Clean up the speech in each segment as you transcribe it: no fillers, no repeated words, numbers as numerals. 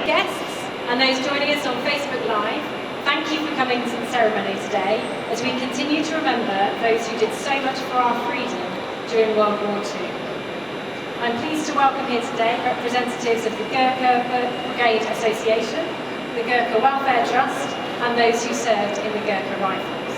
Guests and those joining us on Facebook Live, thank you for coming to the ceremony today as we continue to remember those who did so much for our freedom during World War II. I'm pleased to welcome here today representatives of the Gurkha Brigade Association, the Gurkha Welfare Trust, and those who served in the Gurkha Rifles.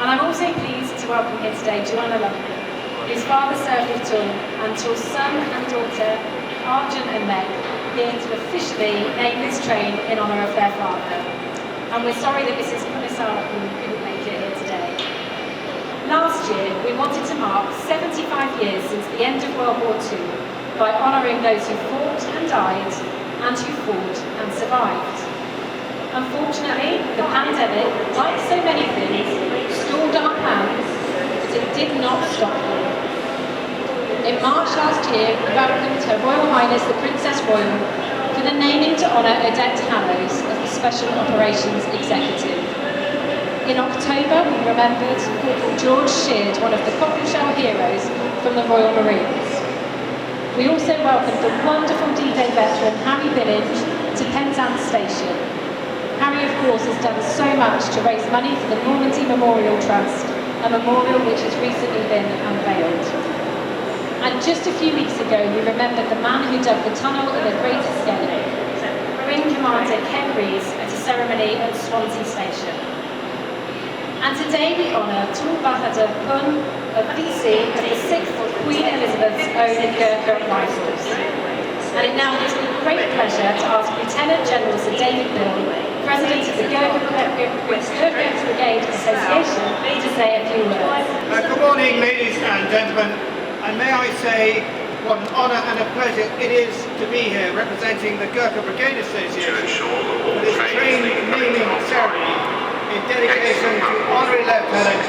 And I'm also pleased to welcome here today Joanna Lumley, whose father served with Tul, and Tul's son and daughter, Arjun and Megh, here to officially name this train in honour of their father. And we're sorry that Mrs. Kumari couldn't make it here today. Last year, we wanted to mark 75 years since the end of World War II by honouring those who fought and died, and who fought and survived. Unfortunately, the pandemic, like so many things, stalled our plans, but it did not stop them. In March last year, we welcomed Her Royal Highness the Princess Royal for the naming to honour Odette Hallows as the Special Operations Executive. In October, we remembered Corporal George Sheard, one of the Cockleshell heroes from the Royal Marines. We also welcomed the wonderful D-Day veteran Harry Billings to Penzance Station. Harry, of course, has done so much to raise money for the Normandy Memorial Trust, a memorial which has recently been unveiled. And just a few weeks ago, we remembered the man who dug the tunnel in the Great Escape, Wing Commander Ken Rees, at a ceremony at Swansea Station. And today we honour Tul Bahadur Pun, a VC of the 6th Queen Elizabeth's own Gurkha Rifles. And it now gives me great pleasure to ask Lieutenant General Sir David Bill, President of the Gurkha Brigade Association, to say a few words. Good morning, ladies and gentlemen, and may I say what an honour and a pleasure it is to be here representing the Gurkha Brigade Association for this train naming ceremony in dedication to Honorary Lieutenant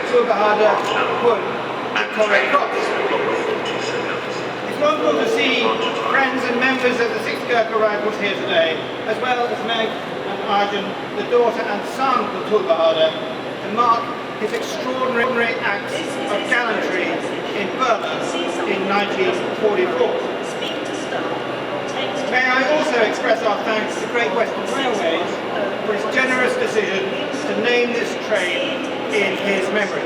Tul Bahadur Pun, Victoria Cross. It's wonderful to see friends and members of the 6th Gurkha Rifles here today, as well as Megh and Arjun, the daughter and son of Tul Bahadur, to mark his extraordinary acts of gallantry in Burma in 1944. May I also express our thanks to Great Western Railways for his generous decision to name this train in his memory.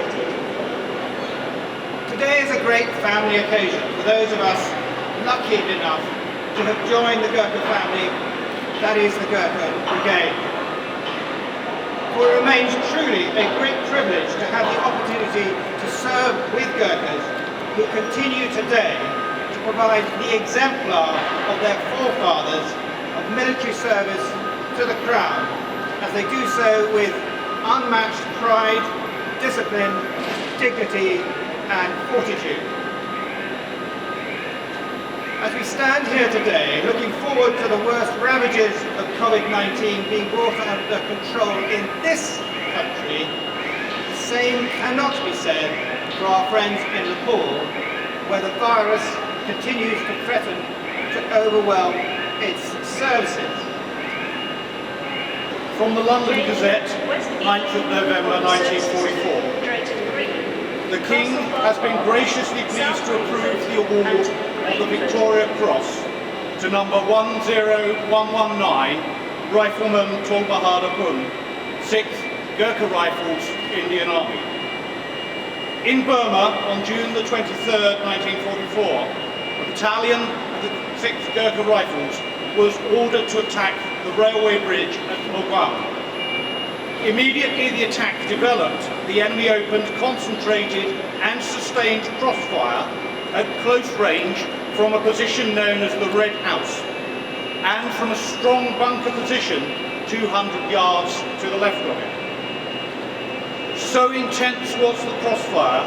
Today is a great family occasion for those of us lucky enough to have joined the Gurkha family, that is the Gurkha Brigade. For it remains truly a great privilege to have the opportunity to serve with Gurkhas who continue today to provide the exemplar of their forefathers of military service to the Crown, as they do so with unmatched pride, discipline, dignity and fortitude. As we stand here today, looking forward to the worst ravages of COVID-19 being brought under control in this country, the same cannot be said for our friends in Nepal, where the virus continues to threaten to overwhelm its services. From the London Gazette, 9th of November 1944. The King has been graciously pleased to approve the award of the Victoria Cross to number 10119, Rifleman Tul Bahadur Pun, 6th Gurkha Rifles, Indian Army. In Burma, on June the 23rd, 1944, a battalion of the 6th Gurkha Rifles was ordered to attack the railway bridge at Mogaung. Immediately the attack developed, the enemy opened concentrated and sustained crossfire at close range from a position known as the Red House, and from a strong bunker position 200 yards to the left of it. So intense was the crossfire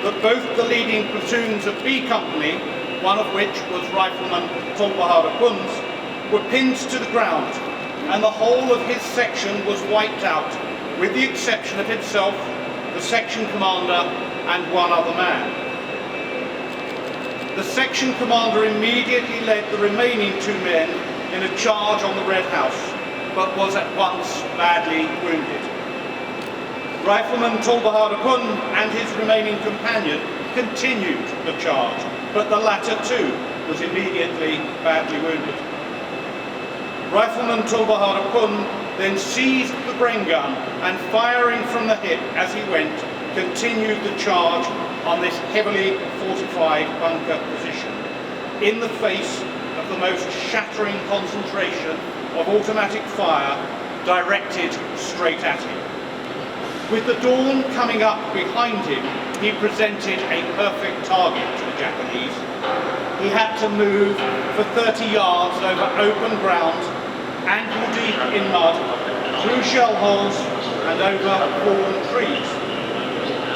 that both the leading platoons of B Company, one of which was Rifleman Tul Bahadur Pun's, were pinned to the ground, and the whole of his section was wiped out, with the exception of himself, the section commander, and one other man. The section commander immediately led the remaining 2 men in a charge on the Red House, but was at once badly wounded. Rifleman Tul Bahadur Pun and his remaining companion continued the charge, but the latter too was immediately badly wounded. Rifleman Tul Bahadur Pun then seized the Bren gun and, firing from the hip as he went, continued the charge on this heavily fortified bunker position in the face of the most shattering concentration of automatic fire directed straight at him. With the dawn coming up behind him, he presented a perfect target to the Japanese. He had to move for 30 yards over open ground, ankle deep in mud, through shell holes and over fallen trees.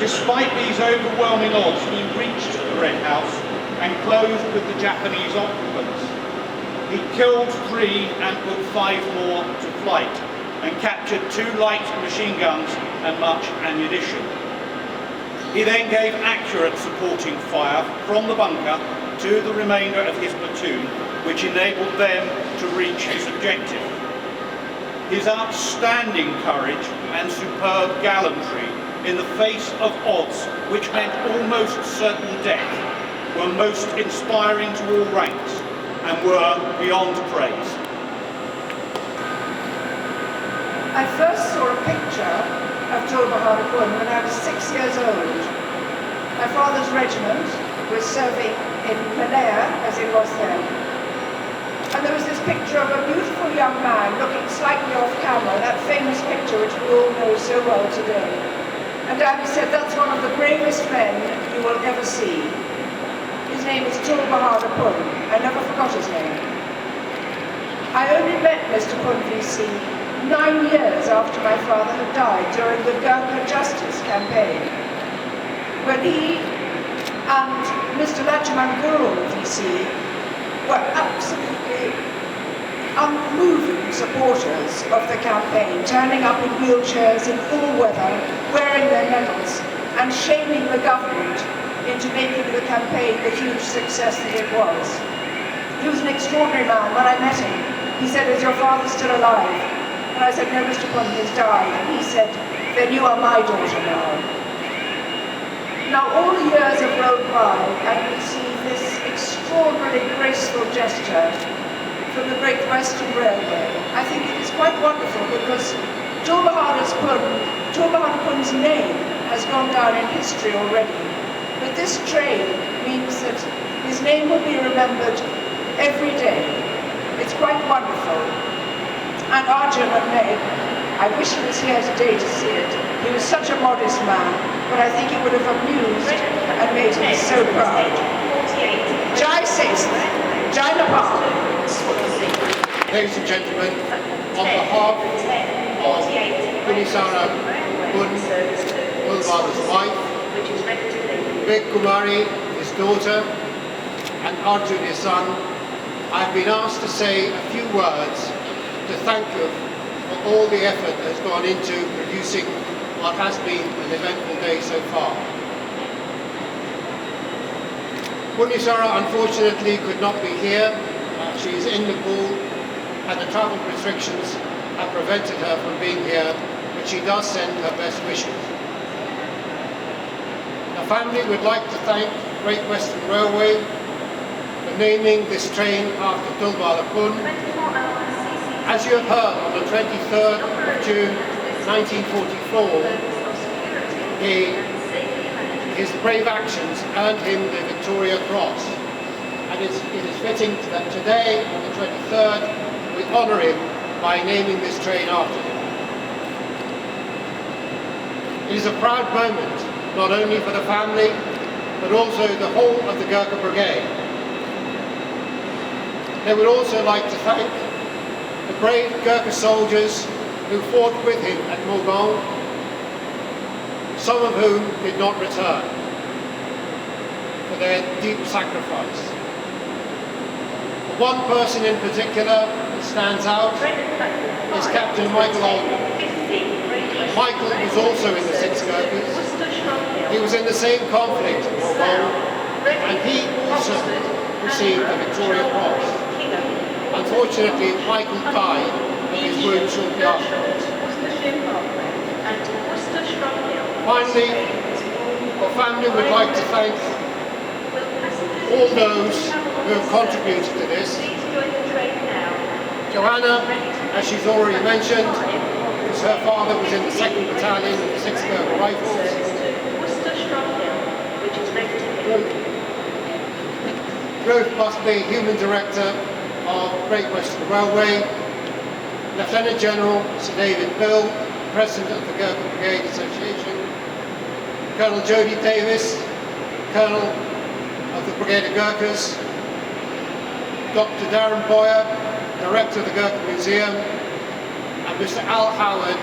Despite these overwhelming odds, he reached the Red House and closed with the Japanese occupants. He killed 3 and put 5 more to flight, and captured 2 light machine guns and much ammunition. He then gave accurate supporting fire from the bunker to the remainder of his platoon, which enabled them to reach his objective. His outstanding courage and superb gallantry in the face of odds which meant almost certain death were most inspiring to all ranks and were beyond praise. I first saw a picture of Tul Bahadur Pun when I was 6 years old. My father's regiment was serving in Malaya, as it was then. And there was this picture of a beautiful young man looking slightly off camera, that famous picture which we all know so well today. And Daddy said, that's one of the bravest men you will ever see. His name is Tul Bahadur Pun. I never forgot his name. I only met Mr. Pun VC 9 years after my father had died during the Gurkha Justice campaign, when he and Mr. Lakshman Guru VC were absolutely unmoving supporters of the campaign, turning up in wheelchairs in all weather, wearing their medals, and shaming the government into making the campaign the huge success that it was. He was an extraordinary man. When I met him, he said, "Is your father still alive?" And I said, "No, Mr. Pun, he's died." And he said, "Then you are my daughter now." Now all the years have rolled by and we see this extraordinarily graceful gesture from the Great Western Railway. I think it is quite wonderful because Tul Bahadur Pun's name has gone down in history already. But this train means that his name will be remembered every day. It's quite wonderful. And Arjun and Megh, I wish he was here today to see it. He was such a modest man, but I think it would have amused and made him so proud. Jai Seth, Jai Nepal. Ladies and gentlemen, on behalf of Punisara Pun, Tul Bahadur's wife, Megh Kumari, his daughter, and Arjun, his son, I've been asked to say a few words to thank you for all the effort that has gone into producing what has been an eventful day so far. Punisara unfortunately could not be here. She is in Nepal and the travel restrictions have prevented her from being here, but she does send her best wishes. The family would like to thank Great Western Railway for naming this train after Tul Bahadur Pun. As you have heard, on the 23rd of June 1944, his brave actions earned him the Victoria Cross. And it is fitting that today, on the 23rd, we honour him by naming this train after him. It is a proud moment, not only for the family, but also the whole of the Gurkha Brigade. They would also like to thank the brave Gurkha soldiers who fought with him at Mogaung, some of whom did not return, for their deep sacrifice. One person in particular that stands out is Captain Michael Alden. Michael was also in the 6th Gurkhas. He was in the same conflict at Mogaung, and he also received the Victoria Cross. Unfortunately, Michael died of his wound shortly afterwards. Finally, the family would like to thank all those who have contributed to this. Joanna, as she's already mentioned, because her father was in the 2nd Battalion of the 6th Gurkha Rifles. Ruth Busby, Human Director of Great Western Railway. Lieutenant General Sir David Bill, President of the Gurkha Brigade Association. Colonel Jody Davis, Colonel of the Brigade of Gurkhas. Dr. Darren Boyer, Director of the Gurkha Museum, and Mr. Al Howard,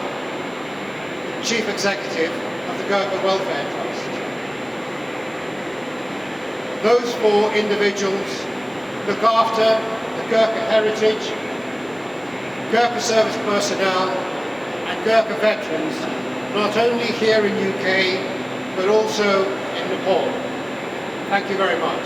Chief Executive of the Gurkha Welfare Trust. Those 4 individuals look after the Gurkha heritage, Gurkha service personnel and Gurkha veterans, not only here in UK, but also in Nepal. Thank you very much.